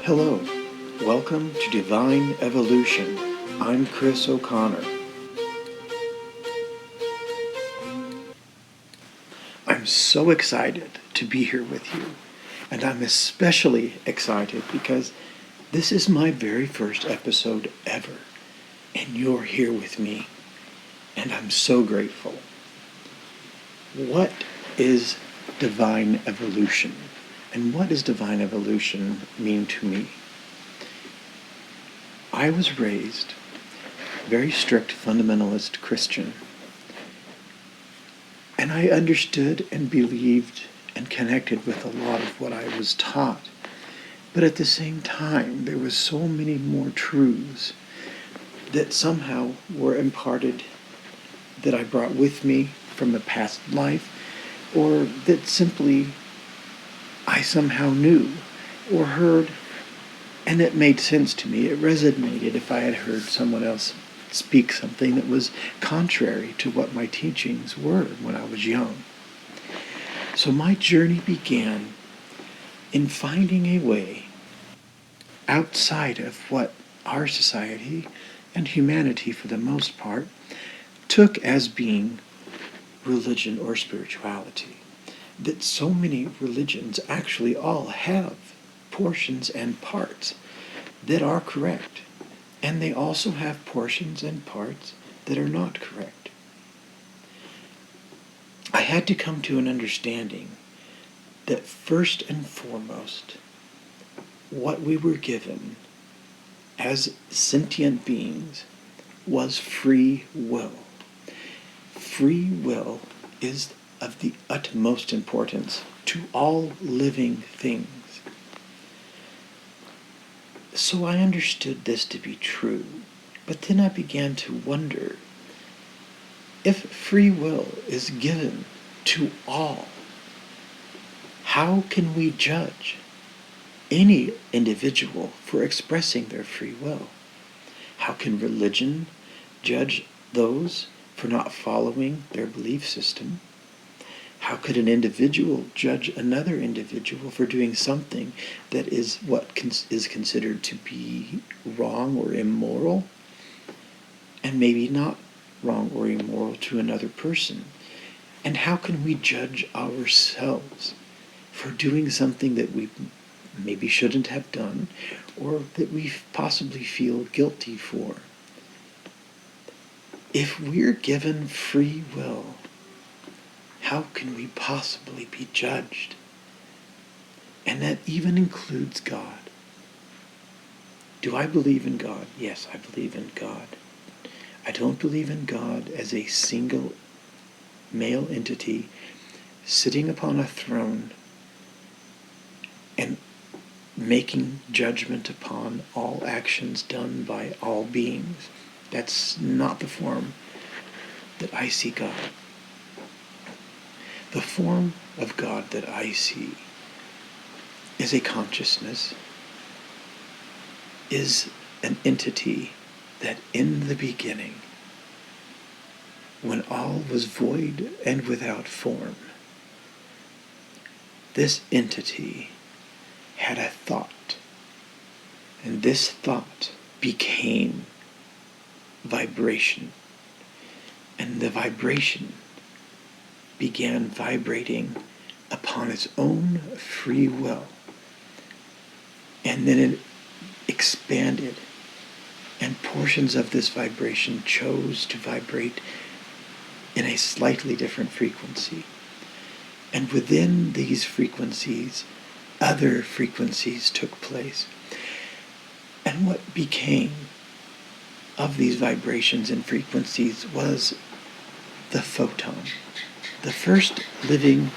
Hello, welcome to Divine Evolution. I'm Chris O'Connor. I'm so excited to be here with you, and I'm especially excited because this is my very first episode ever, and you're here with me, and I'm so grateful. What is divine evolution? And what does divine evolution mean to me? I was raised very strict fundamentalist Christian, and I understood and believed and connected with a lot of what I was taught. But at the same time, there was so many more truths that somehow were imparted that I brought with me from a past life, or that simply I somehow knew or heard, and it made sense to me. It resonated if I had heard someone else speak something that was contrary to what my teachings were when I was young. So my journey began in finding a way outside of what our society and humanity, for the most part, took as being religion or spirituality. That so many religions actually all have portions and parts that are correct, and they also have portions and parts that are not correct. I had to come to an understanding that first and foremost, what we were given as sentient beings was free will. Free will is of the utmost importance to all living things. So I understood this to be true, but then I began to wonder, if free will is given to all, how can we judge any individual for expressing their free will? How can religion judge those for not following their belief system? How could an individual judge another individual for doing something that is what is considered to be wrong or immoral, and maybe not wrong or immoral to another person? And how can we judge ourselves for doing something that we maybe shouldn't have done, or that we possibly feel guilty for? If we're given free will, how can we possibly be judged? And that even includes God. Do I believe in God? Yes, I believe in God. I don't believe in God as a single male entity sitting upon a throne and making judgment upon all actions done by all beings. That's not the form that I see God. The form of God that I see is a consciousness, is an entity that in the beginning, when all was void and without form, this entity had a thought, and this thought became vibration, and the vibration began vibrating upon its own free will, and then it expanded, and portions of this vibration chose to vibrate in a slightly different frequency. And within these frequencies, other frequencies took place. And what became of these vibrations and frequencies was the photon. The first living,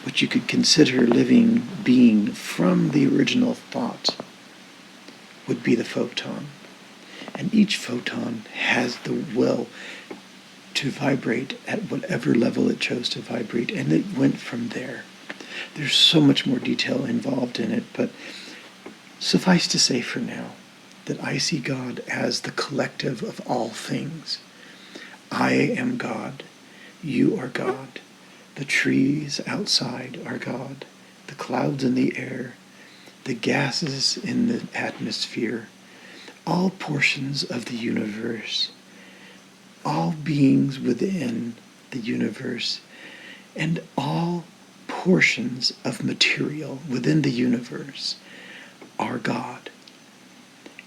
which you could consider living being from the original thought, would be the photon. And each photon has the will to vibrate at whatever level it chose to vibrate, and it went from there. There's so much more detail involved in it, but suffice to say for now that I see God as the collective of all things. I am God. You are God. The trees outside are God. The clouds in the air, the gases in the atmosphere, all portions of the universe, all beings within the universe, and all portions of material within the universe are God.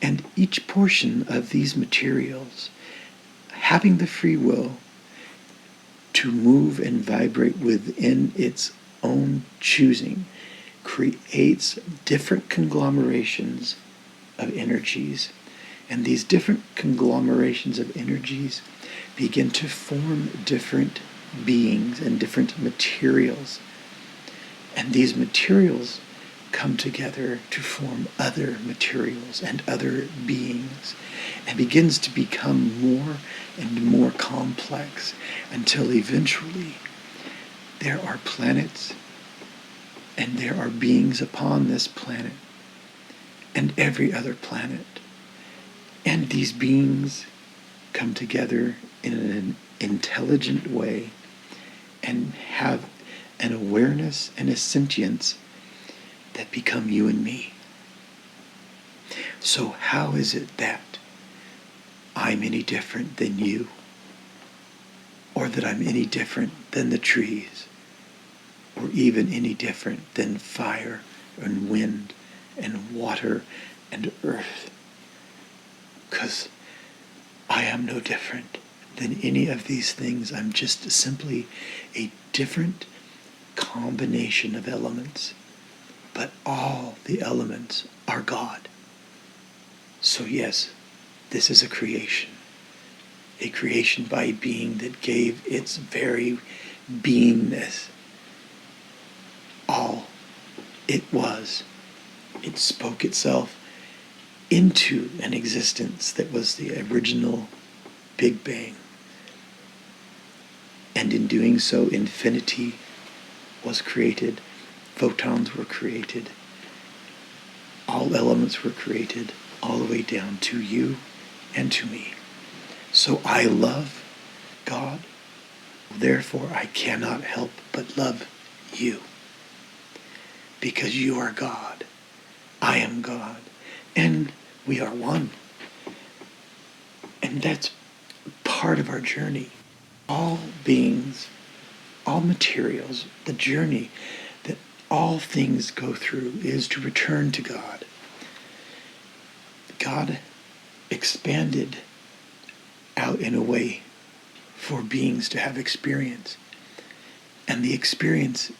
And each portion of these materials, having the free will to move and vibrate within its own choosing, creates different conglomerations of energies. And these different conglomerations of energies begin to form different beings and different materials. And these materials come together to form other materials and other beings, and begins to become more and more complex until eventually there are planets and there are beings upon this planet and every other planet. And these beings come together in an intelligent way and have an awareness and a sentience that become you and me. So how is it that I'm any different than you? Or that I'm any different than the trees? Or even any different than fire and wind and water and earth? Because I am no different than any of these things. I'm just simply a different combination of elements. But all the elements are God. So yes, this is a creation by a being that gave its very beingness all it was. It spoke itself into an existence that was the original Big Bang. And in doing so, infinity was created. Photons were created. All elements were created, all the way down to you and to me. So I love God. Therefore, I cannot help but love you. Because you are God. I am God. And we are one. And that's part of our journey. All beings, all materials, the journey that all things go through is to return to God. God expanded out in a way for beings to have experience. And the experience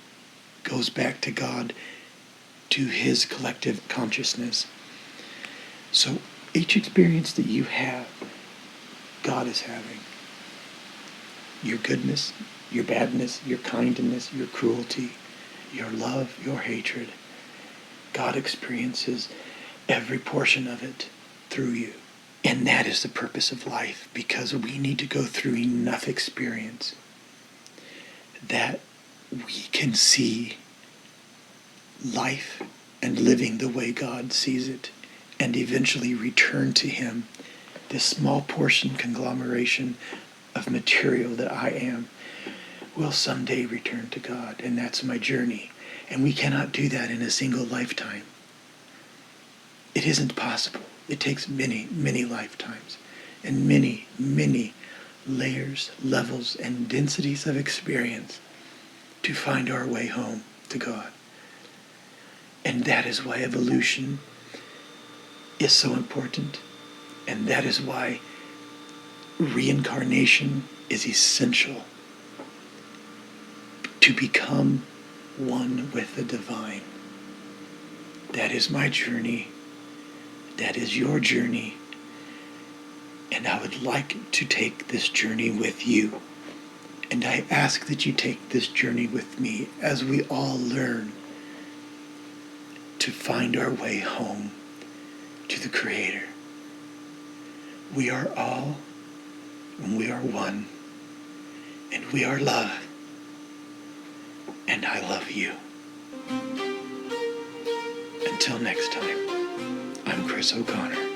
goes back to God, to his collective consciousness. So each experience that you have, God is having. Your goodness, your badness, your kindness, your cruelty, your love, your hatred. God experiences every portion of it through you. And that is the purpose of life, because we need to go through enough experience that we can see life and living the way God sees it, and eventually return to him. This small portion conglomeration of material that I am will someday return to God, and that's my journey. And we cannot do that in a single lifetime. It isn't possible. It takes many, many lifetimes and many, many layers, levels, and densities of experience to find our way home to God. And that is why evolution is so important. And that is why reincarnation is essential to become one with the divine. That is my journey. That is your journey. And I would like to take this journey with you. And I ask that you take this journey with me as we all learn to find our way home to the Creator. We are all, and we are one, and we are love, and I love you. Until next time, I'm Chris O'Connor.